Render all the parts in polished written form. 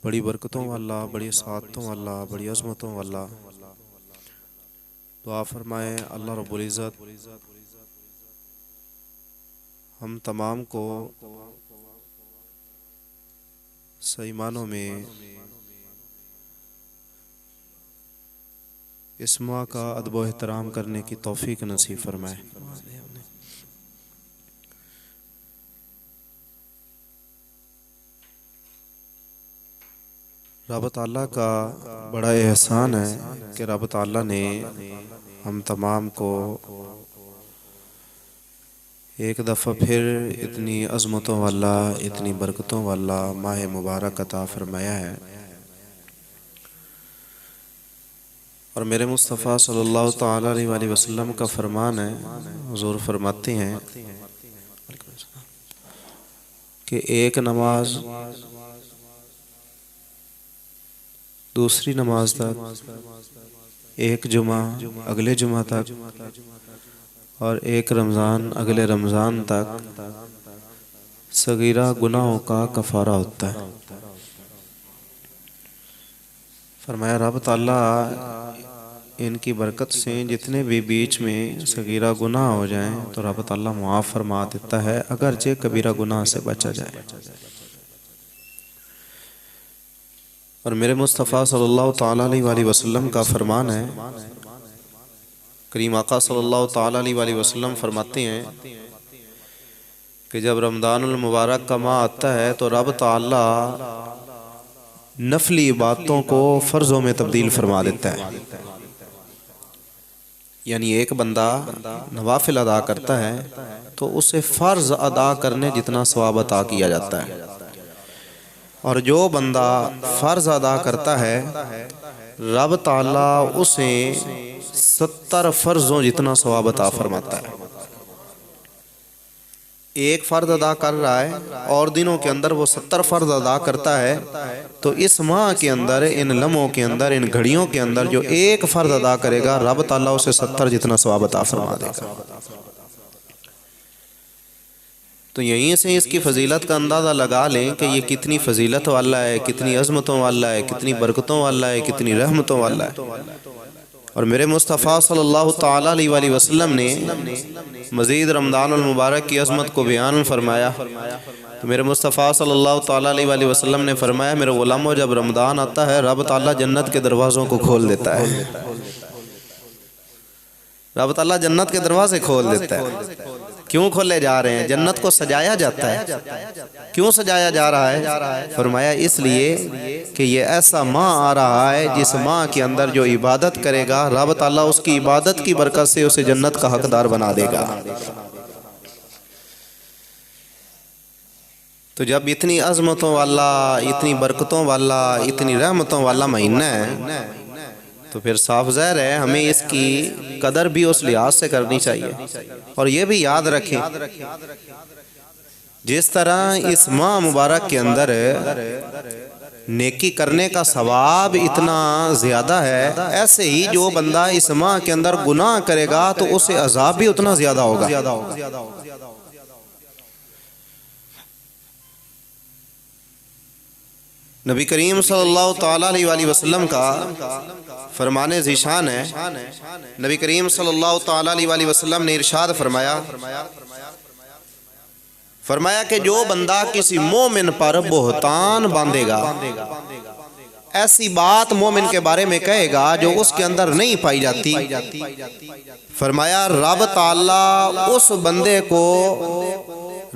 बड़ी बरकतों वाला, बड़ी सादतों वाला, बड़ी अज़मतों वाला। दुआ फरमाए अल्लाह रब्बुल इज़्ज़त हम तमाम को सही मानों में इस माह का अदब व एहतराम करने की तौफीक नसीब फरमाए। रब ताला का बड़ा एहसान है कि रब ताला ने हम तमाम को एक दफ़ा फिर इतनी अज़मतों वाला, इतनी बरकतों वाला माह मुबारक अता फरमाया है। और मेरे मुस्तफ़ा सल्लल्लाहु तआला अलैहि वसल्लम का फरमान है, हुज़ूर फरमाते हैं कि एक नमाज दूसरी नमाज तक, एक जुमा अगले जुमा तक और एक रमज़ान अगले रमज़ान तक सगीरा गुनाहों का कफ़ारा होता है। फरमाया रब ताला इनकी बरकत से जितने भी बीच में सगीरा गुनाह हो जाएं तो रब ताला मुआफ़ फरमा देता है, अगरचे कबीरा गुनाह से बचा जाए। और मेरे मुस्तफ़ा सल्लल्लाहु तआला अलैहि वसल्लम का फरमान है, करीम आका सल्लल्लाहु तआला अलैहि वसल्लम फरमाते हैं कि जब रमज़ानुल मुबारक का माह आता है तो रब ताला नफली इबादतों को फ़र्ज़ों में तब्दील फरमा देता है। यानी एक बंदा नवाफिल अदा करता है तो उसे फ़र्ज़ अदा करने जितना सवाब अता किया जाता है, और जो बंदा फ़र्ज़ अदा करता है रब ताला उसे 70 फ़र्ज़ों जितना सवाब अता फरमाता है। एक फ़र्ज़ अदा कर रहा है और दिनों के अंदर वो 70 फ़र्ज़ अदा करता है, तो इस माह के अंदर, इन लम्हों के अंदर, इन घड़ियों के अंदर जो एक फ़र्ज़ अदा करेगा रब ताला उसे 70 जितना सवाब अता फरमा देगा। तो यहीं से इसकी फ़जीलत का अंदाज़ा लगा लें कि ये कितनी फ़जीलत वाला है, कितनी अज़मतों वाला है, कितनी बरकतों वाला है, कितनी रहमतों वाला है। और मेरे मुस्तफ़ा सल्लल्लाहु तआला अलैहि वसल्लम ने मज़ीद रमज़ानुल मुबारक की अज़मत को बयान फरमाया। तो मेरे मुस्तफ़ा सल्लल्लाहु तआला अलैहि वसल्लम ने फरमाया, मेरे गुलामों, जब रमज़ान आता है रब ताला जन्नत के दरवाज़ों को खोल देता है। रब ताला जन्नत के दरवाजे खोल देता है। क्यों खोले जा रहे हैं? जन्नत को सजाया जाता है। क्यों सजाया जा रहा है? फरमाया इसलिए कि ये ऐसा माह आ रहा है जिस माह के अंदर जो इबादत करेगा रब ताला उसकी इबादत की बरकत से उसे जन्नत का हकदार बना देगा। तो जब इतनी अज़मतों वाला, इतनी बरकतों वाला, इतनी रहमतों वाला महीना है तो फिर साफ ज़ाहिर है हमें इसकी कदर भी उस लिहाज से करनी चाहिए। और ये भी याद रखें, जिस तरह इस माह मुबारक के अंदर नेकी करने का सवाब इतना ज़्यादा है, ऐसे ही जो बंदा इस माह के अंदर गुनाह करेगा तो उसे अज़ाब भी उतना ज़्यादा होगा। नबी करीम सल्लल्लाहु तआला अलैहि वसल्लम का फरमाने ज़ीशान है, नबी करीम सल्लल्लाहु तआला अलैहि वसल्लम ने इरशाद फरमाया कि जो बंदा किसी मोमिन पर बोहतान बांधेगा, ऐसी बात मोमिन के बारे में कहेगा जो उसके अंदर नहीं पाई जाती, फरमाया रब ताला उस बंदे को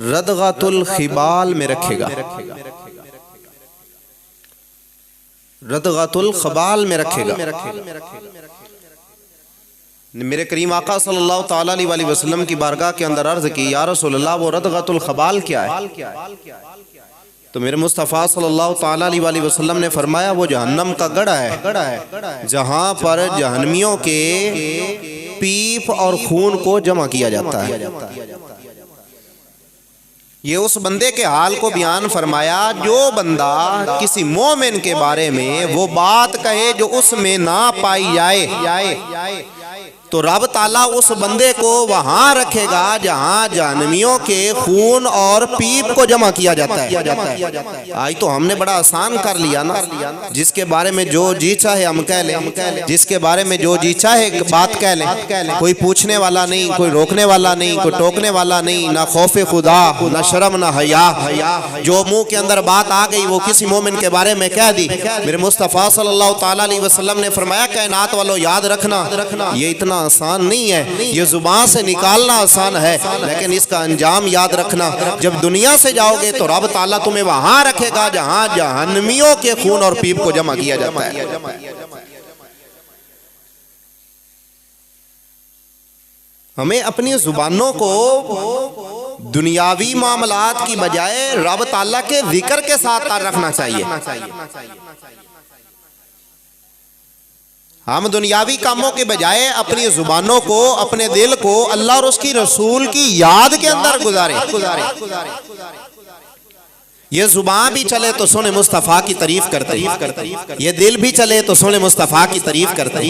रदगतुल खिबाल में रखेगा। रदगतुल खबाल में रखेगा। मेरे करीम आका सल्लल्लाहु तआला अलैहि वसल्लम की बारगाह के अंदर अर्ज़ की, या रसूलल्लाह वो रदगतुल खबाल क्या है? तो मेरे मुस्तफ़ा सल्लल्लाहु तआला अलैहि वसल्लम ने फरमाया वो जहन्नम का गड़ा है, जहाँ पर जहन्नमियों के पीप और खून को जमा किया जाता है। ये उस बंदे के हाल को बयान फरमाया जो बंदा किसी मोमिन के बारे में वो बात कहे जो उसमें ना पाई जाए। तो रब ताला उस बंदे को वहां रखेगा जहां जहन्नमियों के खून और पीप को जमा किया जाता है। आज तो हमने बड़ा आसान कर लिया ना, जिसके बारे में जो जी चाहे हम कह लें, जिसके बारे में जो जी चाहे बात कह लें, कोई पूछने वाला नहीं, कोई रोकने वाला नहीं, कोई टोकने वाला नहीं, ना खौफे खुदा, ना शर्म, ना हया। जो मुंह के अंदर बात आ गई वो किसी मोमिन के बारे में कह दी। मेरे मुस्तफ़ा सल्लल्लाहु ताला अलैहि वसल्लम ने फरमाया, कायनात वालों याद रखना ये इतना आसान नहीं है, ये जुबान से निकालना आसान है, लेकिन इसका अंजाम याद रखना। जब दुनिया से जाओगे तो रब ताला तुम्हें वहां रखेगा जहां जहन्नमियों के खून और पीप को जमा किया जाता है। हमें अपनी जुबानों को दुनियावी मामलात की बजाय रब ताला के जिक्र के साथ रखना चाहिए। हम दुनियावी कामों के बजाय अपनी जुबानों को, अपने दिल को अल्लाह और उसकी रसूल की याद के अंदर गुजारे। ये जुबान भी चले तो सोने मुस्तफ़ा की तारीफ करते, ये दिल भी चले तो सोने मुस्तफ़ा की तारीफ करते,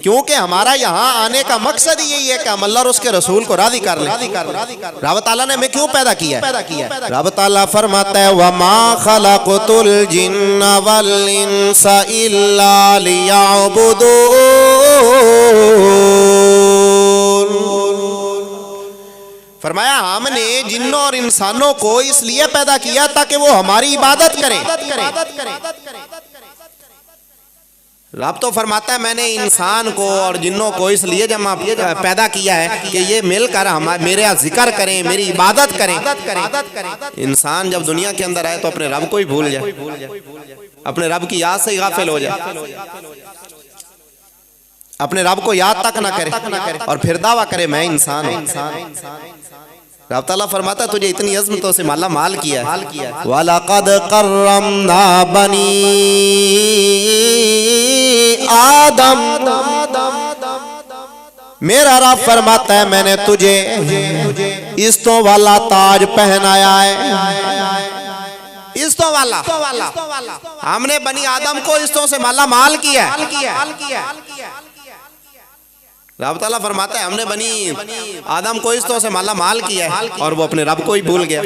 क्योंकि हमारा यहाँ आने का मकसद ही यही है कि हम अल्लाह और उसके रसूल को राज़ी कर लें। रब ताला ने हमें क्यों पैदा किया है? रब ताला फरमाता है, वमा खलक़तुल जिन्ना वल इंसा इल्ला लियअबुदून। फरमाया हमने जिन्नों और इंसानों को इसलिए पैदा किया ताकि वो हमारी इबादत करें। रब तो फरमाता है मैंने इंसान को और जिन्नों को इसलिए जमा पैदा किया है कि ये मिलकर मेरे जिक्र करें, मेरी इबादत करें। इंसान जब दुनिया के अंदर आए तो अपने रब को ही भूल जाए, अपने रब की याद से ही गाफिल हो जाए, अपने रब को याद तक ना करे और फिर दावा करे मैं इंसान हूं। रब ताला फरमाता तुझे इतनी अज़मतों से माला माल किया है। वलक़द कर्रमना बनी आदम, मेरा रब फरमाता है मैंने तुझे इज्जतों वाला ताज पहनाया है। इज्जतों वाला, हमने बनी आदम को इज्जतों से माला माल किया। रब ताला फरमाता है हमने बनी आदम को इज्जतों से माला माल किया है और वो अपने रब को ही भूल गया।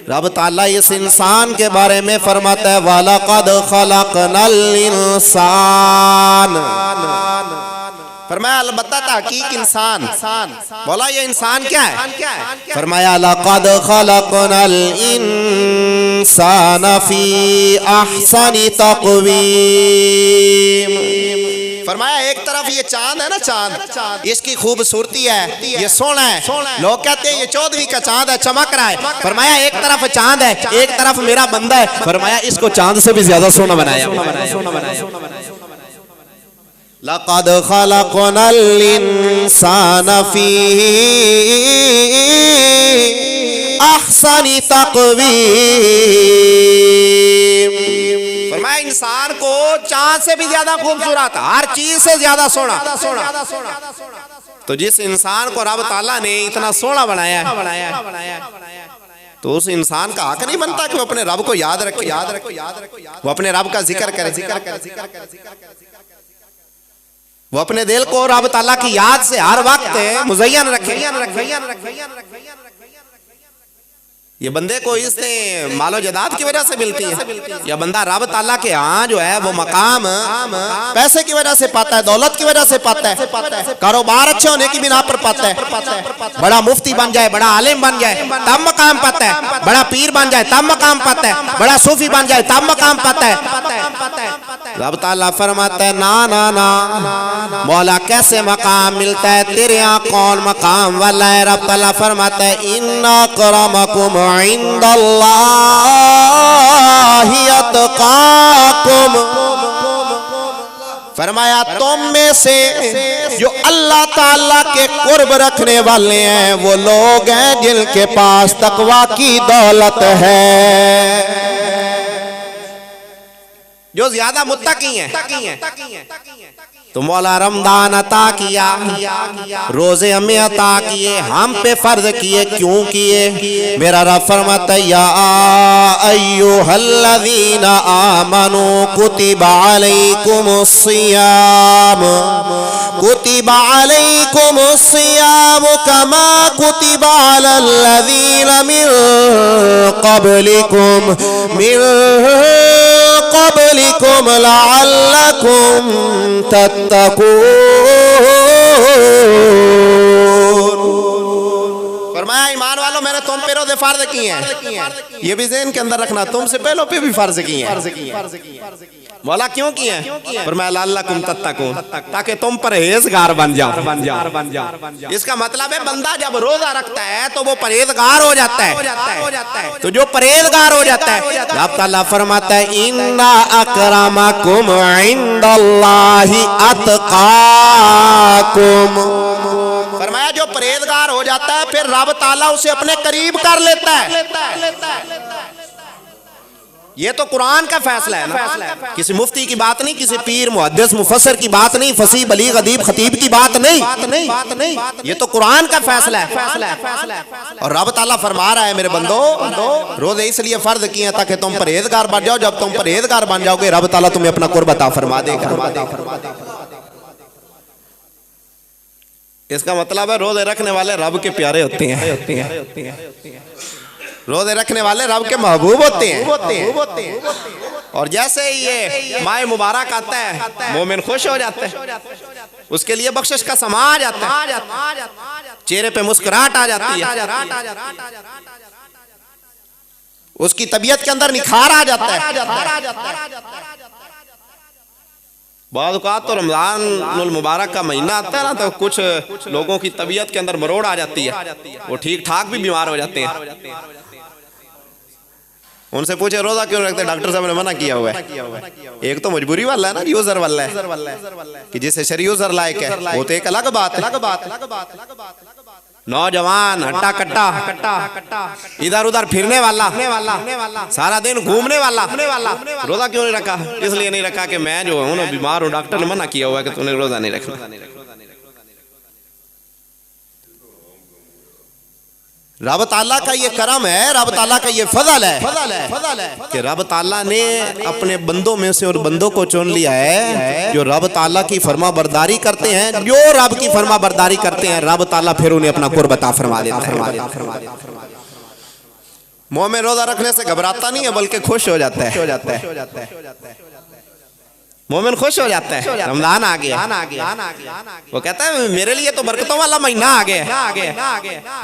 रब ताला इस इंसान के बारे में फरमाता है, वलक़द खलक़नल इंसान। फरमाया अलबत्ता तहकीक इंसान। बोला ये इंसान क्या है? फरमाया लक़द खलक़नल इंसान फी अहसनि तक़वीम। फरमाया एक तरफ ये चांद है ना, चांद इसकी खूबसूरती है, ये सोना है। लोग कहते हैं ये 14वीं का चांद है, चमक रहा है। फरमाया एक तरफ चांद है, एक तरफ मेरा बंदा है। फरमाया इसको चांद से भी ज्यादा सोना बनाया। लक़द खलक़नल इंसान फी अहसनि तक़वीम। फरमाया इंसान को चांद से भी ज्यादा खूबसूरत, हर चीज से ज्यादा सोना। तो जिस इंसान को रब ताला ने इतना सोना बनाया तो उस इंसान का हक नहीं बनता कि वो अपने रब को याद रखे, वो अपने रब का जिक्र करे, वो अपने दिल को रब ताला की याद से हर वक्त मुज़य्यन रखे। ये बंदे को इससे मालो जदाद की वजह से मिलती है, या बंदा रब ताला के यहाँ जो है वो मकाम पैसे की वजह से पाता है, दौलत की वजह से पाता है, कारोबार अच्छे होने की बिना पर पाता है। बड़ा मुफ्ती बन जाए, बड़ा आलिम बन जाए तब मकाम पाता है, बड़ा पीर बन जाए तब मकाम पाता है, बड़ा सूफी बन जाए तब मकाम पाता है। रब ताला फरमाता है ना ना ना, मौला कैसे मकाम मिलता है, तेरे यहाँ कौन मकाम वाला है? रब ताला फरमाता है इन्ना अकरमकुम इंदल्लाहि अतकाकुम। फरमाया तुम में से जो अल्लाह ताला के कुर्ब रखने वाले हैं वो लोग हैं जिनके पास तकवा की दौलत है। जो ज्यादा मुत्तकी हैं। तो मौला रमजान अता किया, रोजे हमें अता किए, हम पे फर्ज किए, क्यों किए? मेरा रब फरमाता या अय्युहल्लज़ीना आमनू कुतिबा अलैकुमुस्सियाम कमा कुतिबा अलल्लज़ीना मिन क़ब्लिकुम लअल्लकुम तत्तकून। फरमाया ईमान वालों, मैंने तुम पे रोज़े फर्ज किए हैं, ये भी ज़हन के अंदर रखना, तुमसे पहले पे भी फर्ज किए हैं। मौला क्यों किए हैं? फरमाया लअल्लकुम तत्तकून, ताकि तुम परहेजगार बन जाओ। इसका मतलब है बंदा जब रोजा रखता है तो वो परहेजगार हो जाता है। तो जो परहेजगार हो जाता है, अल्लाह ताला फरमाता है इन्ना अकरमकुम इंदल्लाहि अतकाकुम। फरमाया जो परहेजगार हो जाता है फिर रब ताला उसे अपने करीब कर लेता है। ये तो कुरान का फैसला है ना, किसी मुफ्ती की बात नहीं, किसी पीर मुहद्दिस मुफस्सिर की बात नहीं, फसीह बलीग अदीब खतीब की बात नहीं, ये तो कुरान का फैसला है। और रब ताला फरमा रहा है मेरे बंदो, रोजे इसलिए फर्ज किए हैं ताकि तुम परहेजगार बन जाओ। जब तुम परहेजगार बन जाओगे रब ताला तुम्हें अपना कुर्ब अता फरमा देगा। इसका मतलब है रोजे रखने वाले रब के प्यारे होते हैं, रोजे रखने वाले रब के महबूब होते हैं। और जैसे ही ये माह मुबारक आता है मोमिन खुश हो जाते हैं, उसके लिए बख्शिश का समा आ जाता है, चेहरे पे मुस्कुराहट आ जाती है, उसकी तबीयत के अंदर निखार आ जाता है। बाद तो रमजान मुबारक का महीना आता है ना, तो कुछ लोगों की तबीयत के अंदर मरोड़ आ जाती है, वो ठीक ठाक भी बीमार हो जाते हैं। उनसे पूछे रोजा क्यों रखते? डॉक्टर साहब ने मना किया हुआ है। एक तो मजबूरी वाला है ना, यूजर वाला है कि जिसे शरीय यूजर लायक है, वो तो एक अलग बात है। नौजवान हट्टा कट्टा इधर उधर फिरने वाला, सारा दिन घूमने वाला, रोजा क्यों नहीं रखा? इसलिए नहीं रखा कि मैं जो हूँ ना बीमार हूँ, डॉक्टर ने मना किया हुआ है कि तूने रोजा नहीं रखना। रब ताला का ये करम है, रब ताला का ये फजल है कि रब ताला ने अपने बंदों में से और बंदों को चुन लिया है जो रब ताला की फरमा बरदारी करते हैं। जो रब की फरमा बरदारी करते हैं रब ताला फिर उन्हें अपना कुर्ब अता फरमा देता है। मोमिन रोजा रखने से घबराता नहीं है बल्कि खुश हो जाता है। मोमिन खुश हो जाता है, रमजान आ गया। वो कहता है मेरे लिए तो बरकतों वाला महीना आ गया,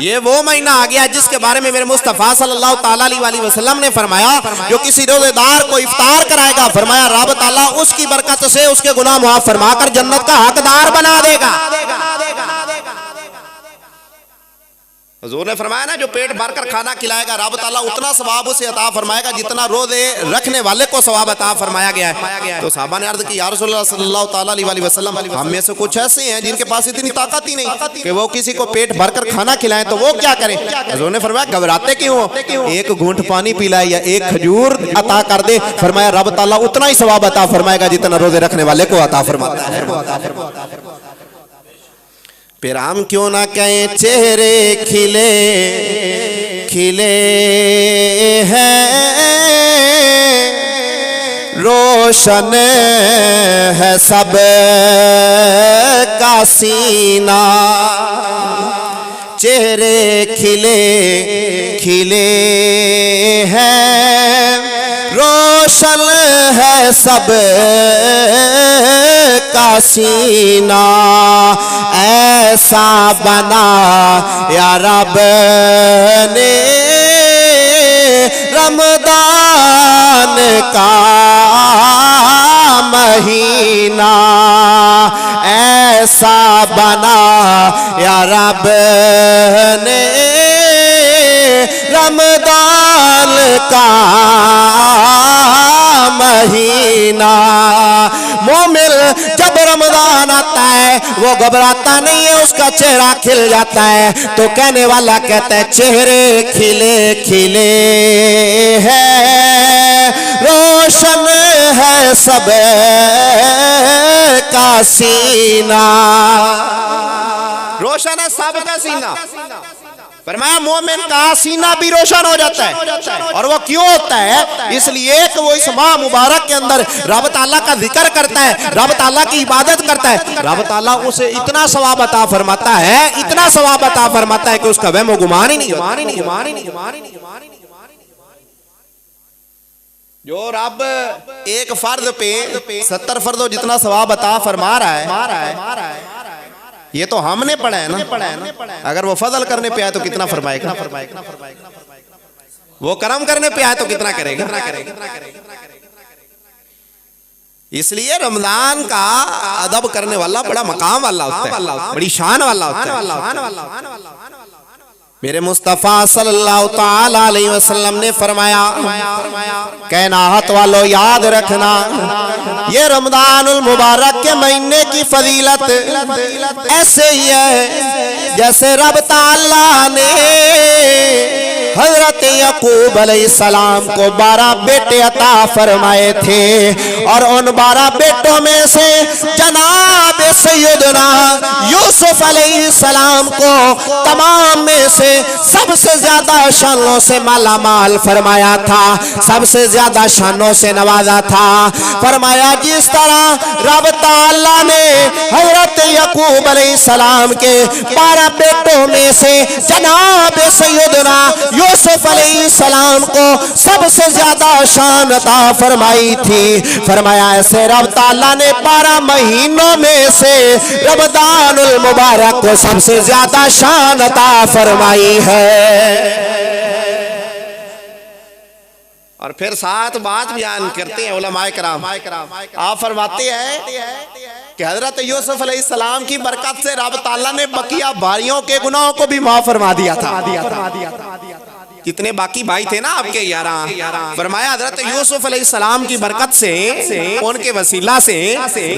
ये वो महीना आ गया जिसके बारे में मेरे मुस्तफा सल्लल्लाहु ताला अलैहि वसल्लम ने फरमाया जो किसी रोजेदार को इफ्तार कराएगा, फरमाया रब ताला उसकी बरकत से उसके गुनाह माफ फरमाकर जन्नत का हकदार बना देगा। हुजूर ने फरमाया ना जो पेट भरकर खाना खिलाएगा रब ताला उतना सवाब उसे अता फरमाएगा जितना रोजे रखने वाले को सवाब अता फरमाया गया है। तो सहाबा ने अर्ज की या रसूलल्लाह सल्लल्लाहु ताला अलैहि वसल्लम, हम में से कुछ ऐसे हैं जिनके पास इतनी ताकत ही नहीं कि वो किसी को पेट भरकर खाना खिलाएं, तो वो क्या करें? हुजूर ने फरमाया घबराते क्यों हो, एक घूंट पानी पिलाए या एक खजूर अता कर दे, फरमाया रब ताला उतना ही सवाब अता फरमाएगा जितना रोजे रखने वाले को अता फरमाता है। फिर हम क्यों ना कहें चेहरे खिले खिले हैं, रोशन है सब का सीना, चेहरे खिले खिले हैं, रोशन है सब का सीना, ऐसा बना या रब ने रमदान का महीना, ऐसा बना या रब ने रमदान का महीना। मोमिन जब रमजान आता है वो घबराता नहीं है, उसका चेहरा खिल जाता है। तो कहने वाला कहता है चेहरे खिले खिले हैं, रोशन है सब का सीना, रोशन है सब का सीना। फरमाया मोमिन का सीना भी रोशन हो जाता है। और वो क्यों होता है? इसलिए कि वो इस माह मुबारक के अंदर रब ताला का जिक्र करता है, रब ताला की इबादत करता है। रब ताला उसे इतना सवाब अता फरमाता है, इतना सवाब अता फरमाता है कि उसका वहम गुमान ही नहीं। जो रब एक फर्द पे 70 फर्दों जितना सवाब अता फरमा रहा है, ये तो हमने पढ़ा है ना। अगर वो फजल करने पे आए तो कितना फरमाएगा, वो करम करने पे आए तो कितना करेगा। इसलिए रमजान का अदब करने वाला बड़ा मकाम वाला होता है, बड़ी शान वाला होता है। मेरे मुस्तफ़ा सल्लल्लाहु ताला अलैहि वसल्लम ने फरमाया, कायनात वालों याद रखना, ये रमजानुल मुबारक के महीने की फजीलत ऐसे ही है जैसे रब ताला ने हजरत यकूब अलैहिस्सलाम को 12 बेटे अता फरमाए थे, और उन 12 बेटों में से जनाब सैयदना यूसुफ अलैहिस्सलाम को तमाम में से सबसे ज्यादा शानों से माला माल फरमाया था, सबसे ज्यादा शानों से नवाजा था। फरमाया जिस तरह रब ताला ने हजरत यकूब अलैहिस्सलाम के 12 बेटों में से जनाब सैयदना यूसुफ अलैहिस्सलाम को सबसे ज्यादा शान अता फरमाई थी, फरमाया ऐसे रब ताला ने 12 महीनों में से रमजानुल मुबारक को सबसे ज्यादा शान अता फरमाई है। और फिर साथ बात बयान करते हैं उलमाए कराम, आप फरमाते हैं कि हजरत यूसुफ अलैहिस्सलाम की बरकत से रब ताला ने बकिया भाइयों के गुनाहों को भी माफ फरमा दिया था। कितने बाकी भाई थे ना आपके 11, फरमाया हजरत यूसुफ अलैहिस्सलाम की बरकत से, उनके वसीला से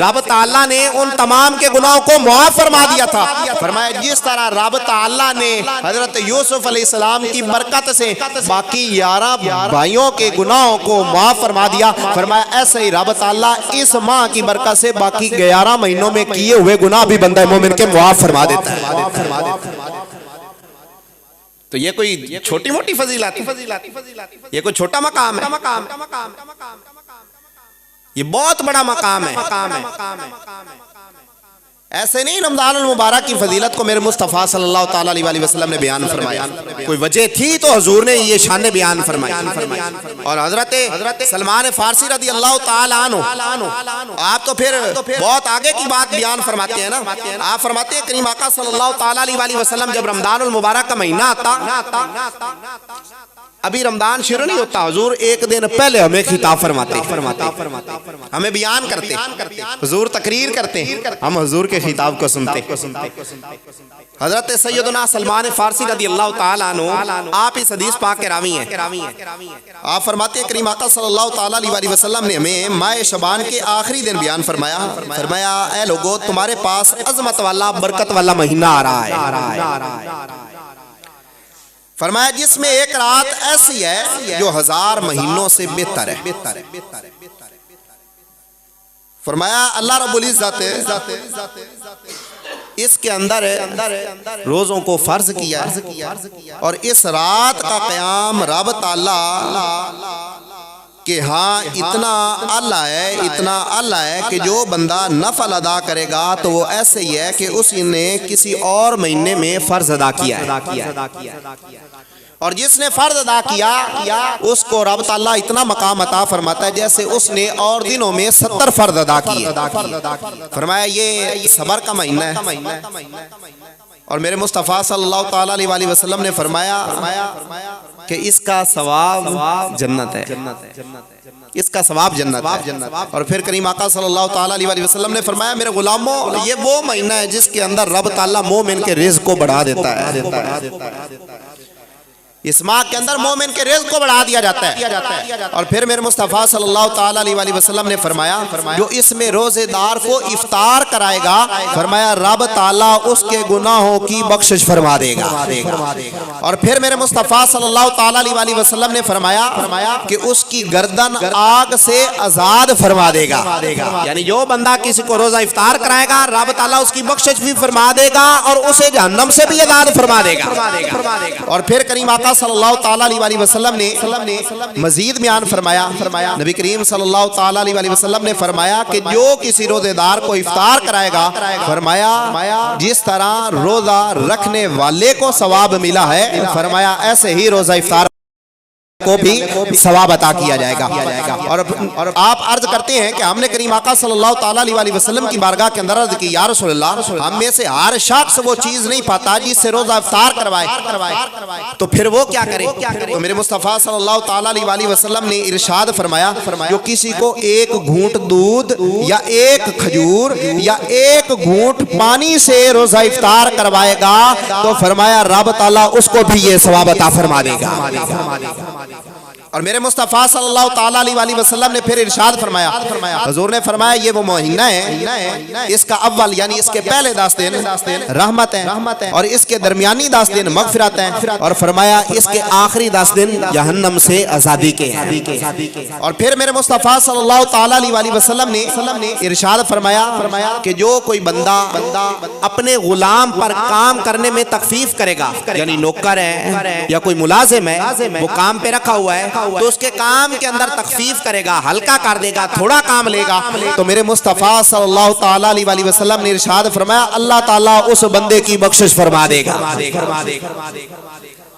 रब ताला ने उन तमाम के गुनाहों को माफ फरमा दिया था। फरमाया जिस तरह रब ताला ने हजरत यूसुफ अलैहिस्सलाम की बरकत से बाकी 11 भाइयों के गुनाहों को माफ फरमा दिया, फरमाया ऐसे ही रब ताला इस माह की बरकत से बाकी 11 महीनों में किए हुए गुनाह भी बंदा मोमिन के माफ फरमा देता है। तो ये कोई छोटी मोटी फजीलत, ये कोई छोटा मकाम है, ये बहुत बड़ा मकाम है। ऐसे नहीं रमजानुल मुबारक की फजीलत को मेरे मुस्तफ़ा सल्लल्लाहु ताला अलैहि वसल्लम ने बयान फरमाया, कोई वजह थी तो हुजूर ने ये शान बयान फरमाई। और हजरत सलमान फारसी रदी अल्लाह ताला अन्हु, आप तो फिर बहुत आगे की बात बयान फरमाते हैं ना। आप फरमाते हैं करीम आका सल्लल्लाहु ताला अलैहि वसल्लम जब रमजानुल मुबारक का महीना आता, अभी रमजान शुरू नहीं होता, हुजूर एक दिन पहले हमें खिताब फरमाते, हमें बयान करते, हुजूर तकरीर करते, हम हुजूर के खिताब को सुनते। हजरत सैयदना सलमान फारसी रदी अल्लाह ताला अन्हु, आप इस हदीस पाक के रावी हैं। आप फरमाते हैं करीम आका सल्लल्लाहु ताला अलैहि वसल्लम ने हमें माह शबान के आखिरी दिन बयान फरमाया, ऐ लोगो तुम्हारे पास अजमत वाला बरकत वाला महीना आ रहा है। फरमाया जिसमें एक रात ऐसी है जो 1000 महीनों से बेहतर है। फरमाया अल्लाह रब्बुल इज्जत इसके अंदर रोजों को फर्ज किया है, और इस रात का क़याम रब ताला कि हाँ इतना आला है, इतना आला है कि जो बंदा नफल अदा करेगा तो वो ऐसे ही है कि उसने किसी और महीने में फर्ज अदा किया है। और जिसने फर्ज अदा किया उसको रब ताला इतना मकाम अता फरमाता है जैसे उसने और दिनों में 70 फर्ज अदा किए। फरमाया ये सबर का महीना है। और मेरे मुस्तफ़ा सल्लल्लाहु ताला अलैहि वसल्लम ने फरमाया कि इसका सवाब जन्नत है, इसका सवाब जन्नत है। और फिर करीम आका सल्लल्लाहु ताला अलैहि वसल्लम ने फरमाया मेरे गुलामों ये वो महीना है जिसके अंदर रब ताला मोमिन के रिज़्क़ को बढ़ा देता है। इस माह के अंदर मोमिन के रिज़्क़ को बढ़ा दिया जाता है। और फिर मेरे मुस्तफ़ा सल्लल्लाहु ताला अलैहि वसल्लम ने फरमाया जो इसमें रोज़ेदार को इफ्तार कराएगा, फरमाया रब ताला उसके गुनाहों की बख्शिश फरमा देगा। और फिर मेरे मुस्तफ़ा सल्लल्लाहु ताला अलैहि वसल्लम ने फरमाया कि उसकी गर्दन आग से आज़ाद फरमा देगा। यानी जो बंदा किसी को रोज़ा इफ्तार कराएगा, रब ताला उसकी बख्शिश भी फरमा देगा और उसे जहन्नम से भी आज़ाद फरमा देगा। और फिर करीम आका सल्लल्लाहु ताला अलैहि वसल्लम ने मजीद बयान फरमाया, नबी करीम सल्लल्लाहु ताला अलैहि वसल्लम ने फरमाया कि जो किसी रोजेदार को इफ्तार कराएगा, फरमाया जिस तरह रोजा रखने वाले को सवाब मिला है, फरमाया ऐसे ही रोजा इफ्तार को भी सवाब अता किया जाएगा। और आप अर्ज करते हैं कि हमने करीम आका सल्लल्लाहु ताला अलैहि वसल्लम की बारगाह के अंदर अर्ज की, या रसूल अल्लाह, हम में से हर शख्स वो चीज नहीं पाता जिससे रोजा इफ्तार करवाए, तो फिर वो क्या करे? तो मेरे मुस्तफ़ा सल्लल्लाहु ताला अलैहि वसल्लम ने इरशाद फरमाया जो किसी को एक घूंट दूध या एक खजूर या एक घूंट पानी से रोजा इफ्तार करवाएगा, तो फरमाया रब ताला उसको भी ये सवाब अता फरमा देगा। और मेरे मुस्तफ़ा सल्लल्लाहु ताला अलैहि वसल्लम ने फिर इरशाद फरमाया, हुजूर ने फरमाया ये वो महीना है, इसका अव्वल यानी इसके पहले 10 दिन रहमत है और इसके दरमियानी 10 दिन मगफिरत है, और फरमाया इसके आखिरी 10 दिन जहन्नम से आज़ादी के हैं। और फिर मेरे मुस्तफ़ा सल्लल्लाहु ताला अलैहि वसल्लम ने इरशाद फरमाया कि जो कोई बंदा अपने गुलाम पर काम करने में तखफीफ करेगा, यानी नौकर है या कोई मुलाजिम है, वो काम पे रखा हुआ है, तो उसके काम के अंदर तखफीफ करेगा, हल्का कर देगा, थोड़ा काम लेगा, तो मेरे मुस्तफ़ा सल्लल्लाहु ताला अलैहि वसल्लम ने इरशाद फरमाया अल्लाह ताला उस बंदे की बख्शिश फरमा देगा,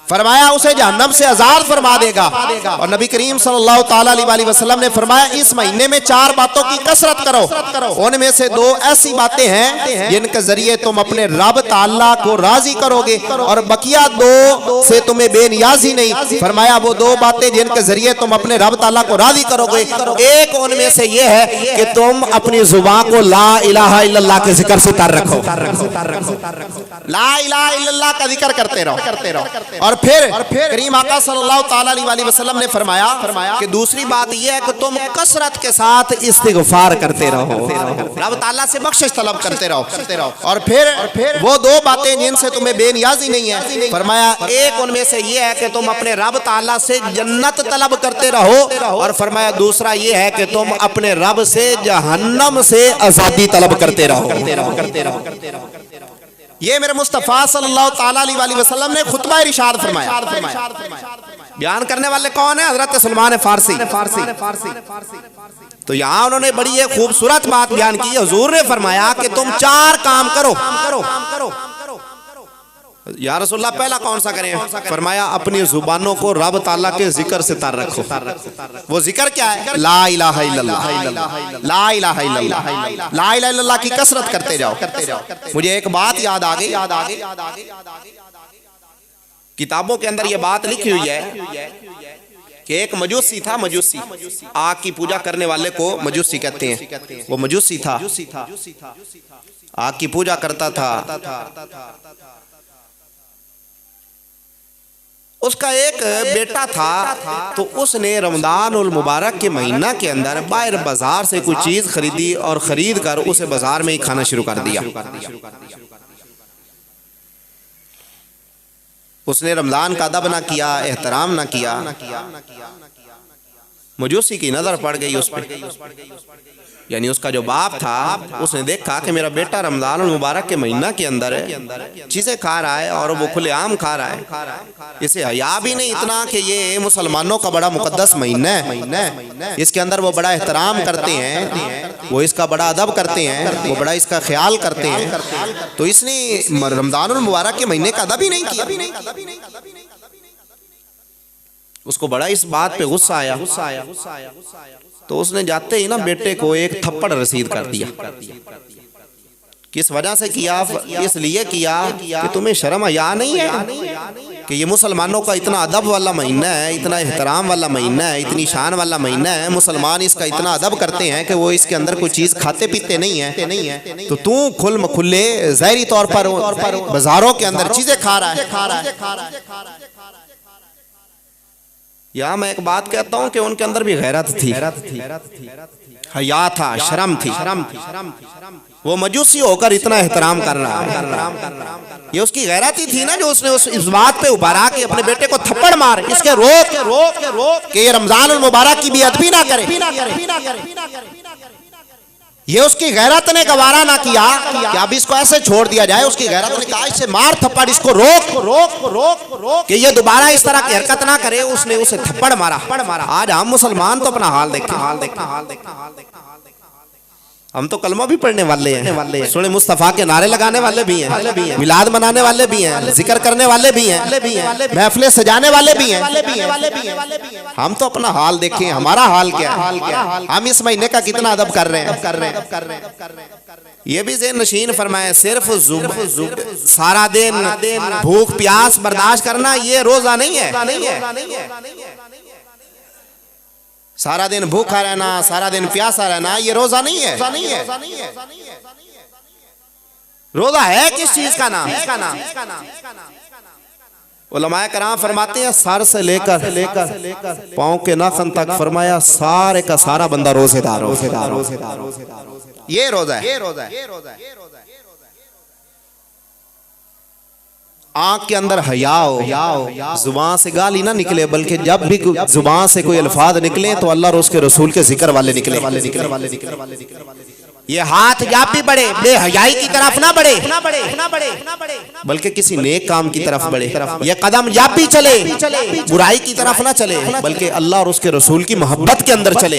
फरमाया उसे जहन्नम से आजाद फरमा देगा। और नबी करीम सल्लल्लाहु ताला अलैहि वसल्लम ने फरमाया इस महीने में 4 बातों की कसरत करो, उनमें से 2 ऐसी बातें हैं जिनके जरिए तुम अपने रब ताला को राजी करोगे, और बकिया 2 से तुम्हें बेनियाजी नहीं। फरमाया वो 2 बातें जिनके जरिए तुम अपने रब ताला को राजी करोगे, एक उनमें से ये है कि तुम अपनी जुबान को ला इलाहा इल्लल्लाह के जिक्र से तर रखो, ला इलाहा इल्लल्लाह का जिक्र करते रहो। और फिर करीम आका सल्लल्लाहु ताला अलैहि वसल्लम ने फरमाया कि दूसरी बात यह है कि तुम कसरत के साथ इस्तिगफार करते रहो, रब ताला से बख्शिश तलब करते रहो। और फिर वो 2 बातें जिनसे तुम्हें बेनियाजी नहीं है, फरमाया एक उनमें से ये है कि तुम अपने रब ताला से जन्नत तलब करते रहो, और फरमाया दूसरा ये है कि तुम अपने रब से जहन्नम से आजादी तलब करते रहो। ये मेरे मुस्तफ़ा सल्लल्लाहु ताला अलैहि वसल्लम ने खुतबा इरशाद फरमाया। बयान करने वाले कौन है? हजरत सलमान फारसी। तो यहाँ उन्होंने बड़ी एक खूबसूरत बात बयान की। हुजूर ने फरमाया कि तुम 4 काम करो। या रसूलल्लाह पहला कौन सा करें? फरमाया अपनी जुबानों को रब ताला के जिक्र से तर रखो। वो जिक्र क्या है? ला इलाहा इल्लल्लाह, ला इलाहा इल्लल्लाह, ला इलाहा इल्लल्लाह की कसरत करते जाओ। मुझे एक बात याद आ गई, किताबों के अंदर ये बात लिखी हुई है कि एक मजूसी था, मजूसी आग की पूजा करने वाले को मजूसी कहते हैं। वो मजूसी था, आग की पूजा करता था। उसका एक बेटा था, तो उसने रमजान उल मुबारक के महीना के अंदर बाहर बाजार से कुछ चीज खरीदी और खरीद कर उसे बाजार में ही खाना शुरू कर दिया। उसने रमजान का अदब ना किया, एहतराम ना किया। मजूसी की नजर पड़ गई उस पर, यानी उसका जो बाप था उसने देखा कि मेरा बेटा रमजान मुबारक के महीना के अंदर चीजें खा रहा है और वो खुलेआम खा रहा है, इसे हया भी नहीं इतना कि ये मुसलमानों का बड़ा मुकद्दस महीना है, इसके अंदर वो बड़ा एहतराम करते हैं, वो इसका बड़ा अदब करते हैं, वो बड़ा इसका ख्याल करते हैं। तो इसने रमजान मुबारक के महीने का अदब ही नहीं किया। उसको बड़ा इस बात पे गुस्सा आया। तो उसने जाते ही ना बेटे को एक थप्पड़ रसीद कर दिया। किस वजह से किया? इसलिए किया कि तुम्हें शर्म हया नहीं है कि ये मुसलमानों का इतना अदब वाला महीना है, इतना एहतराम वाला महीना है, इतनी शान वाला महीना है, मुसलमान इसका इतना अदब करते हैं कि वो इसके अंदर कोई चीज खाते पीते नहीं है, तो तू खुले ज़ाहिरी तौर पर बाजारों के अंदर चीजें खा रहा है। यहाँ मैं एक बात कहता हूँ कि उनके अंदर भी गैरत थी, हया था, शर्म थी। वो मजूसी होकर इतना एहतराम कर रहा है, ये उसकी गैरत ही थी ना, जो उसने इस बात पे उभारा कि अपने बेटे को थप्पड़ मार, इसके रोक के ये रमजान मुबारक की भी अदबी ना करे। ये उसकी गैरत ने गवारा ना किया कि अब इसको ऐसे छोड़ दिया जाए। उसकी गैरत ने कहा इसे मार थप्पड़, इसको रोक कि ये दोबारा इस तरह की हरकत ना करे। उसने उसे थप्पड़ मारा। आज हम मुसलमान तो अपना हाल देखते, हम तो कलमा भी पढ़ने वाले हैं, सुने मुस्तफा के नारे लगाने वाले भी हैं, मिलाद मनाने वाले भी हैं, जिक्र करने वाले भी हैं, महफिलें सजाने वाले भी हैं। हम तो अपना हाल देखें, हमारा हाल क्या है, हम इस महीने का कितना अदब कर रहे हैं। ये भी ज़हन नशीन फरमाए, सिर्फ सारा दिन भूख प्यास बर्दाश्त करना ये रोजा नहीं है। सारा दिन भूखा रहना, सारा दिन प्यासा रहना ये रोजा नहीं है। रोजा है किस चीज का नाम? उलमाए कराम फरमाते हैं सर से लेकर पांव के नाखून तक, फरमाया सारे का सारा बंदा रोजेदार। ये रोजा है। आंख के अंदर हया हो, जुबान से गाली ना निकले, बल्कि जब भी जुबान से कोई अल्फाज निकले तो अल्लाह और उसके रसूल के जिक्र वाले निकले। ये हाथ जब भी बढ़े बेहयाई की तरफ ना बढ़े, बल्कि किसी नेक काम की तरफ बढ़े। ये कदम जब भी चले बुराई की तरफ ना चले, बल्कि अल्लाह और उसके रसूल की मोहब्बत के अंदर चले।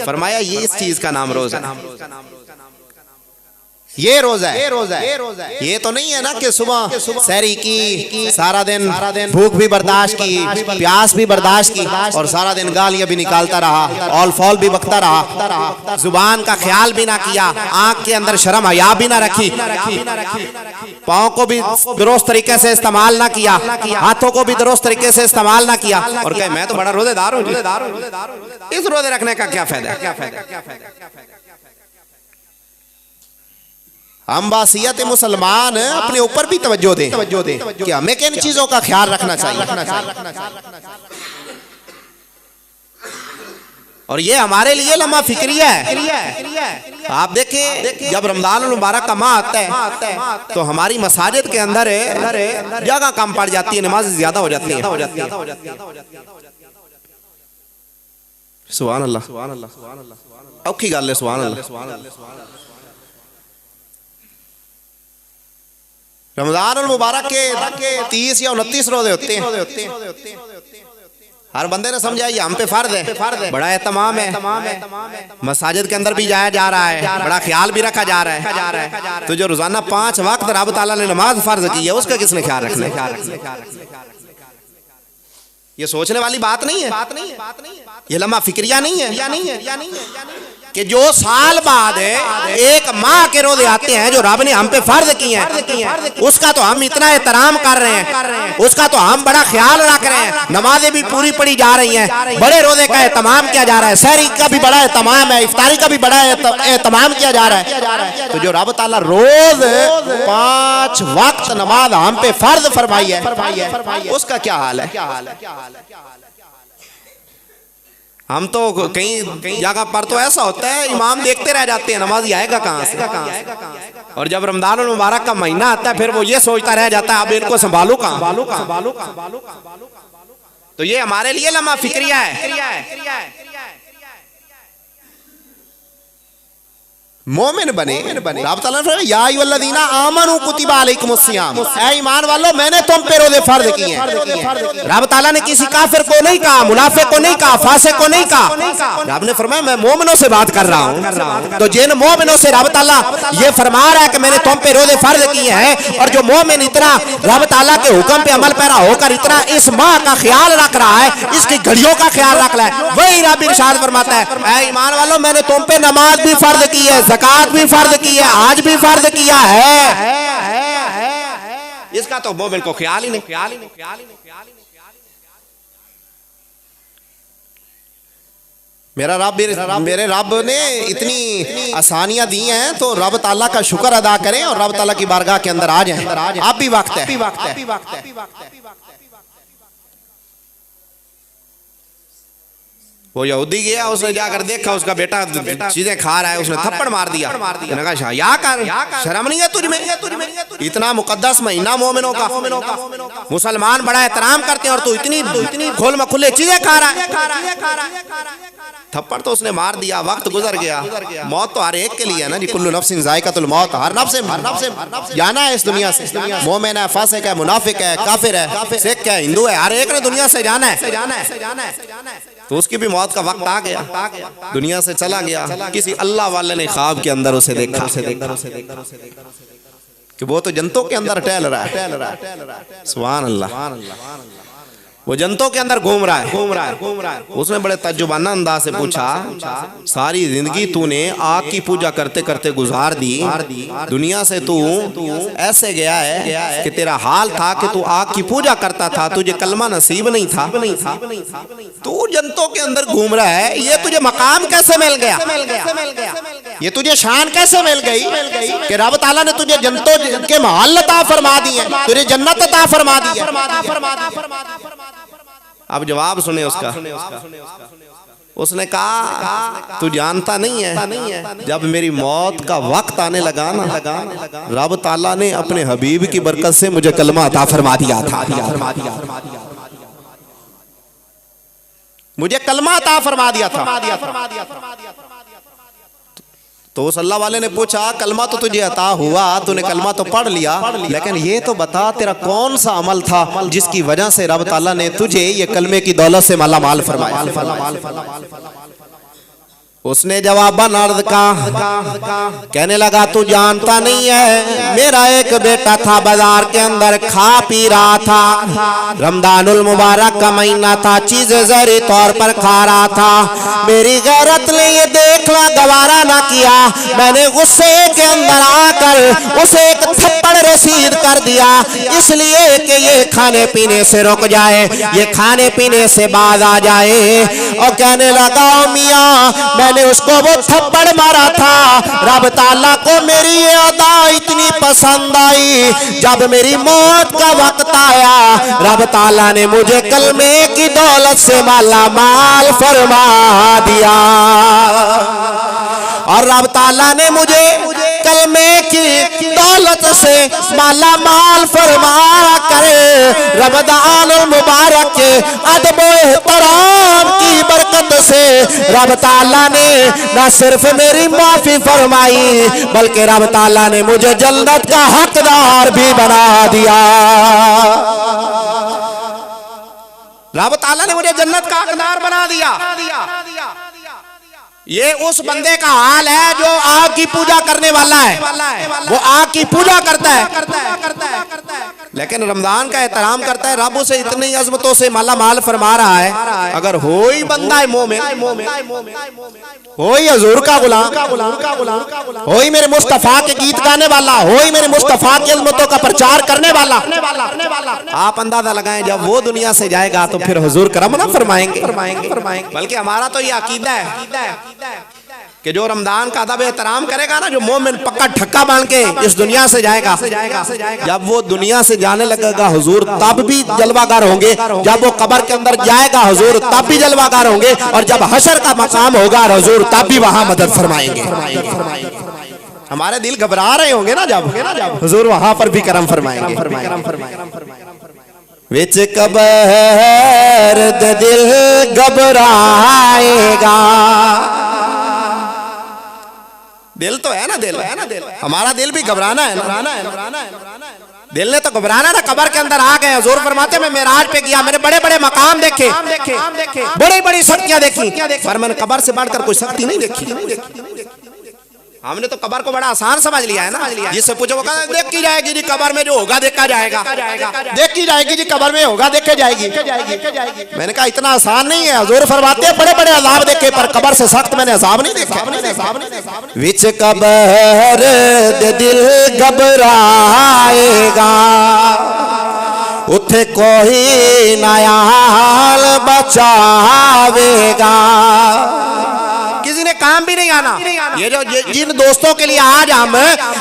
फरमाया ये इस चीज का नाम रोजा है। ये रोजा है। ये तो नहीं है ना कि सुबह सहरी की, सारा दिन भूख भी बर्दाश्त की, प्यास भी बर्दाश्त की, और सारा दिन गालियां भी निकालता रहा, ऑल फॉल भी बकता रहा, जुबान का ख्याल भी ना किया, आंख के अंदर शर्म हया भी ना रखी, पाँव को भी दुरुस्त तरीके से इस्तेमाल ना किया, हाथों को भी दुरुस्त तरीके से इस्तेमाल ना किया, और कहे मैं तो बड़ा रोजेदार हूँ। इस रोजे रखने का क्या फायदा? हम बासियत मुसलमान अपने ऊपर भी तवज्जो दें कि हमें किन चीजों का ख्याल रखना चाहिए। और ये हमारे लिए लम्हा फिक्रिया है। आप देखें जब रमजान मुबारक का माह आता है तो हमारी मसाजिद के अंदर जगह कम पड़ जाती है, नमाज ज्यादा हो जाती है। सुभान अल्लाह, औखी गल है। सुभान अल्लाह। रमजान मुबारक के 30 या 29 रोजे होते हैं। हर बंदे ने समझा ये हम पे फर्ज है, बड़ा एहतमाम है, मसाजिद के अंदर भी जाया जा रहा है, बड़ा ख्याल भी रखा जा रहा है। तो जो रोजाना 5 वक्त रब ताला ने नमाज फर्ज की है, उसका किसने ख्याल रखना है? ये सोचने वाली बात नहीं है, ये लम्हा फिक्रिया नहीं है कि जो साल बाद एक माह के रोजे आते हैं जो रब ने हम पे फर्ज किए हैं, उसका तो हम इतना एहतराम कर रहे हैं, उसका तो हम बड़ा ख्याल रख रहे हैं, नमाजें भी पूरी पढ़ी जा रही हैं, बड़े रोजे का एहतमाम किया जा रहा है, सहरी का भी बड़ा एहतमाम है, इफ्तारी का भी बड़ा एहतमाम किया जा रहा है। तो जो रब ताला रोज 5 वक्त नमाज हम पे फर्ज फरमाई है, उसका क्या हाल है? हम तो कहीं जगह पर तो ऐसा होता है इमाम देखते रह जाते हैं, नमाजी आएगा कहाँ से? और जब रमजान मुबारक का महीना आता है फिर वो ये सोचता रह जाता है अब इनको संभालू कहाँ। तो ये हमारे लिए लम्हा फिक्रिया है। मोमिन बने। रब ताला ने फरमाया या अय्युहल्लज़ीना आमनू कुतिबा अलैकुमुस्सियाम, ऐ ईमान वालों मैंने तुम पे रोजे फर्ज किए हैं। रब ताला ने किसी काफिर को नहीं कहा, मुनाफिक को नहीं कहा, फासिक को नहीं कहा। रब ने फरमाया मैं मोमिनों से बात कर रहा हूँ। तो जिन मोमिनों से रब ताला ये फरमा रहा है कि मैंने तुम पे रोजे फर्ज किए हैं, और जो मोमिन इतना रब ताला के हुक्म पे अमल पैरा होकर इतना इस माह का ख्याल रख रहा है, इसकी घड़ियों का ख्याल रख रहा है, वही रब इरशाद फरमाता है ऐ ईमान वालों मैंने तुम पे नमाज भी फर्ज की है, ज़कात भी फर्ज की है, आज भी फर्ज किया है। इसका तो मोमिन को ख्याल ही नहीं। मेरे रब ने इतनी आसानियां दी हैं तो रब ताला का शुक्र अदा करें और रब ताला की बारगाह के अंदर आ जाएं। आप भी वक्त है। वो यहूदी गया, उसने जाकर देखा उसका बेटा चीजें खा रहा है, उसने थप्पड़ मार दिया। मैंने कहा शाया कर, शर्म नहीं है तुझ में? इतना मुकद्दस महीना मोमिनों का, मुसलमान बड़ा एहतराम करते हैं और तू इतनी खोल में खुले चीजें खा रहा है। थप्पड़ तो उसने मार दिया, वक्त गुजर गया। मौत तो हर एक के लिए है ना जी, कुल्लु नफ्सिन ज़ायक़तुल मौत, हर नफ्स जाना है इस दुनिया से। मोमिन है, फासिक है, मुनाफिक है, काफिर है, सिख है, हिंदू है, हर एक ने दुनिया से जाना है। तो उसकी भी मौत का वक्त आ गया, दुनिया से चला गया। किसी अल्लाह वाले ने ख्वाब के अंदर उसे देखा कि वो तो जंतों के अंदर टहल रहा है। सुभान अल्लाह, वो जंतों के अंदर घूम रहा है। उसने बड़े तजुबाना अंदाज से पूछा, सारी जिंदगी तूने आग की पूजा करते करते गुजार दी, दुनिया से तू ऐसे गया है कि तेरा हाल था कि तू आग की पूजा करता था, तुझे कलमा नसीब नहीं था, तू जंतों के अंदर घूम रहा है, ये तुझे मकाम कैसे मिल गया? ये तुझे शान कैसे मिल गई कि रब ताला ने तुझे जंतों के महल अता फरमा दिए, तुझे जन्नत अता फरमा दी है। अब जवाब सुने उसका। उसने कहा तू जानता नहीं है, जब मेरी मौत का वक्त आने लगा ना, रब ताला ने अपने हबीब की बरकत से मुझे कलमा अता फरमा दिया था। मुझे कलमा अता फरमा दिया था। तो उस अल्लाह वाले ने पूछा, कलमा तो तुझे अता हुआ, तूने कलमा तो पढ़ लिया, लेकिन ये तो बता तेरा कौन सा अमल था जिसकी वजह से रब ताला ने तुझे ये कलमे की दौलत से माला माल फरमाया? उसने जवाबन अर्ज का, कहने लगा तू जानता नहीं है, मेरा एक बेटा था बाजार के अंदर खा पी रहा था, रमदानुल मुबारक का महीना था, चीजें जहरी तौर पर खा रहा था। मेरी गैरत ने ये देखना गवारा ना किया, मैंने गुस्से के अंदर आकर उसे एक थप्पड़ रसीद कर दिया, इसलिए कि ये खाने पीने से रुक जाए, ये खाने पीने से बाज आ जाए। और कहने लगा मियाँ, मैंने उसको वो थप्पड़ मारा था, रब ताला को मेरी ये अदा इतनी पसंद आई, जब मेरी मौत का वक्त आया रब ताला ने मुझे कलमे की दौलत से माला माल फरमा दिया। और रब ताला ने मुझे कलमे की दौलत से माला माल फरमा कर रमदान मुबारक के अदब एहतराम की बरकत से रब ताला ने न सिर्फ मेरी माफी फरमाई, बल्कि रब ताला ने मुझे जन्नत का हकदार भी बना दिया। रब ताला ने मुझे जन्नत का हकदार बना दिया। ये उस बंदे का हाल है जो आग की पूजा करने वाला है, वो आग की पूजा करता है लेकिन रमजान का एहतराम करता है, रब उसे इतनी अजमतों से माला माल फरमा रहा है। अगर हो ही बंदा है मोमिन, हो ही हजूर का गुलाम, हो ही मेरे मुस्तफा के गीत गाने वाला, हो ही मेरे मुस्तफा की अजमतों का प्रचार करने वाला, आप अंदाजा लगाएं जब वो दुनिया से जाएगा तो फिर हुजूर करम ना फरमाएंगे। बल्कि हमारा तो ये अकीदा है कि जो रमजान का अदब एहतराम करेगा ना, जो मोमिन पक्का ठक्का बांध के इस दुनिया से जाएगा, जब वो दुनिया से जाने लगेगा हुजूर तब भी जलवागार होंगे, जब वो कब्र के अंदर जाएगा हुजूर तब भी जलवागार होंगे, और जब हशर का मकाम होगा हुजूर तब भी वहां मदद फरमाएंगे। हमारे दिल घबरा रहे होंगे ना जब हुजूर वहां पर भी करम फरमाएंगे। विच कब्र दिल घबराएगा, दिल तो है ना, दिल हमारा दिल भी घबराना है ना, दिल ने तो घबराना ना। कब्र के अंदर आ गए, हुजूर फरमाते मैं मेराज पे गया, मैंने बड़े बड़े मकाम देखे, बड़ी बड़ी शक्तियां देखी, पर मैंने कब्र से बढ़कर कोई शक्ति नहीं देखी। हमने तो कब्र को बड़ा आसान समझ लिया है ना, जिससे पूछो वो कहता देखी जाएगी जी कब्र में, जो होगा देखा जाएगा, देखी जाएगी जी कब्र में होगा देखे जाएगी। मैंने कहा इतना आसान नहीं है, हुजूर फरमाते बड़े बड़े अजाब देखे पर कब्र से सख्त मैंने अजाब नहीं देखा। विच कब्र दिल घबराएगा, उथे कोई नया हाल बचावेगा, किसी इन्हें काम भी नहीं आना। ये जो जिन दोस्तों के लिए आज हम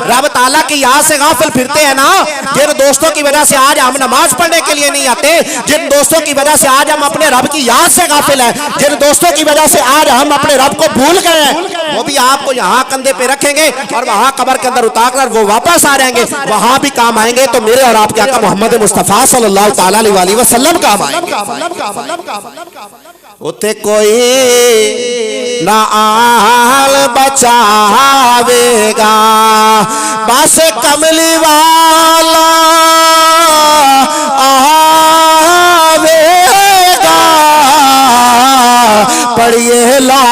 रब ताला की याद से गाफिल फिरते हैं ना, जिन दोस्तों की वजह से आज हम नमाज पढ़ने के लिए नहीं आते, जिन दोस्तों की वजह से आज हम अपने रब की याद से गाफिल हैं, जिन दोस्तों की वजह से आज हम अपने रब को भूल गए हैं, वो भी आपको यहाँ कंधे पे रखेंगे और वहां कब्र के अंदर उतार कर वो वापस आ जाएंगे, वहां भी काम आएंगे। तो मेरे और आपके आका मोहम्मद मुस्तफा सल्लल्लाहु ताला अलैहि वसल्लम काम आएंगे। उते कोई ना आल बचावेगा, बस कमली वाला आवेगा। पढ़िए ला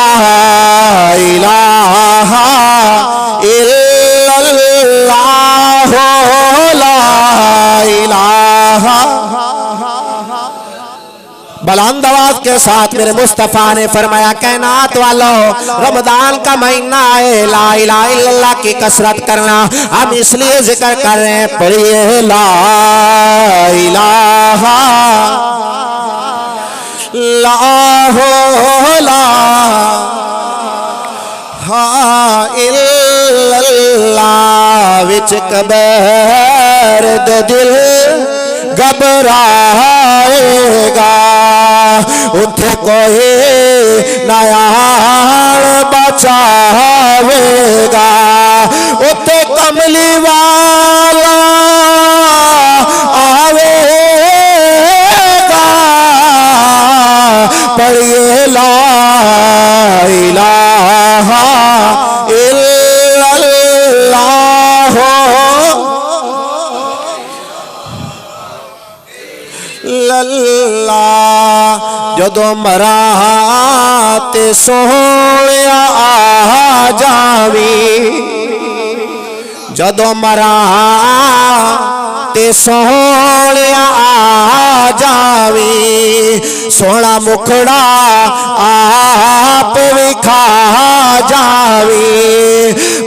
इलाहा इल्लल्लाह, ला इलाहा। बुलंद आवाज के साथ मेरे मुस्तफा ने फरमाया, कायनात वालों, रमजान का महीना है, ला इलाहा इल्लल्लाह की कसरत करना। हम इसलिए जिक्र कर रहे हैं, पढ़िए ला इलाहा इल्लल्लाह। विच कबर दे दिल घबराएगा, उठे कोई नया बचावेगा। उठे कमली वाला आवेगा। पढ़िए ला इलाहा इल्लल्लाह, लल्ला। जदों मरा ते सोहणिया आ जावी, जदों मरा ते सोहणिया आ जावी। सोहना मुखड़ा आप विखा जावी।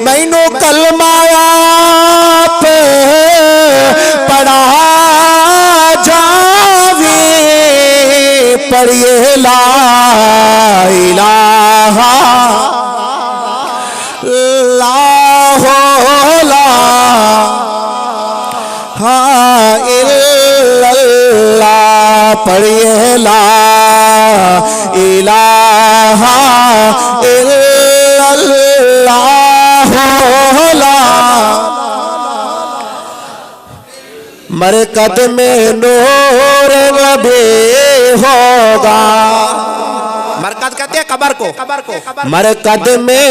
मैनू कलमा आप पढ़ा जावी। पढ़िए ला इलाहा इल्लल्लाह। पढ़िए ला इलाहा इल्लल्लाह। मरकद में नूर नबी होगा। मरकद कहते हैं कब्र को। मरकद में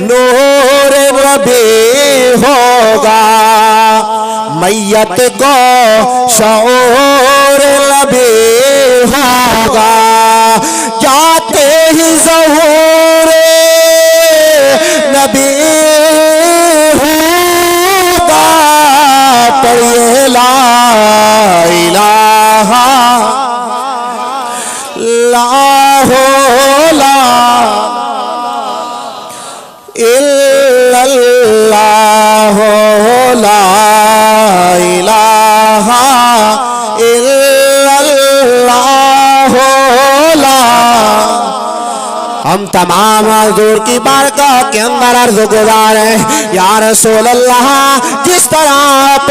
नूर नबी होगा। मैयत को शऊर नबी होगा। जाते ही ज़हूर नबी होगा। पढ़िए ला इलाहा इल्लल्लाह, ला इलाहा इल्लल्लाह। हम तमाम हजूर की बारगाह के अंदर अर्ज गुजार है, या रसूल अल्लाह, जिस तरह आप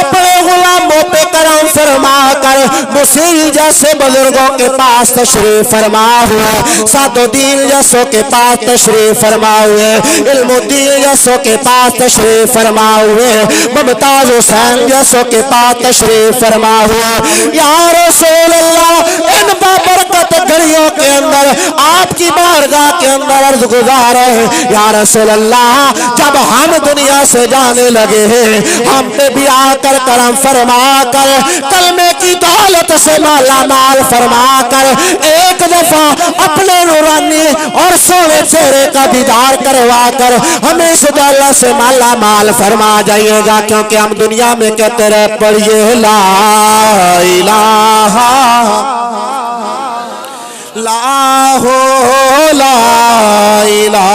अपने गुलामों पे करम फरमा कर मुसील जैसे बुजुर्गों के पास तशरीफ फरमा हुए, सादुद्दीन जैसों के पास तशरीफ फरमा हुए, इल्मुद्दीन जैसों के पास तशरीफ फरमा हुए, मुमताज हुसैन जैसों के पास तशरीफ फरमा हुए, या रसूल अल्लाह, इन बाबरकत घड़ियों के अंदर आपकी बारगाह के अंदर अर्ज गुजार है, या रसूल अल्लाह, जब हम दुनिया से जाने लगे हैं, हम पे भी आकर करम फरमा कर कलमे की दौलत से माला माल फरमा कर एक दफा अपने नूरानी और सोने चेहरे का दीदार करवा कर हमें इस दौलत से माला माल फरमा जाइएगा। क्योंकि हम दुनिया में कहते रहे, पढ़िए ला इलाहा ला इलाहा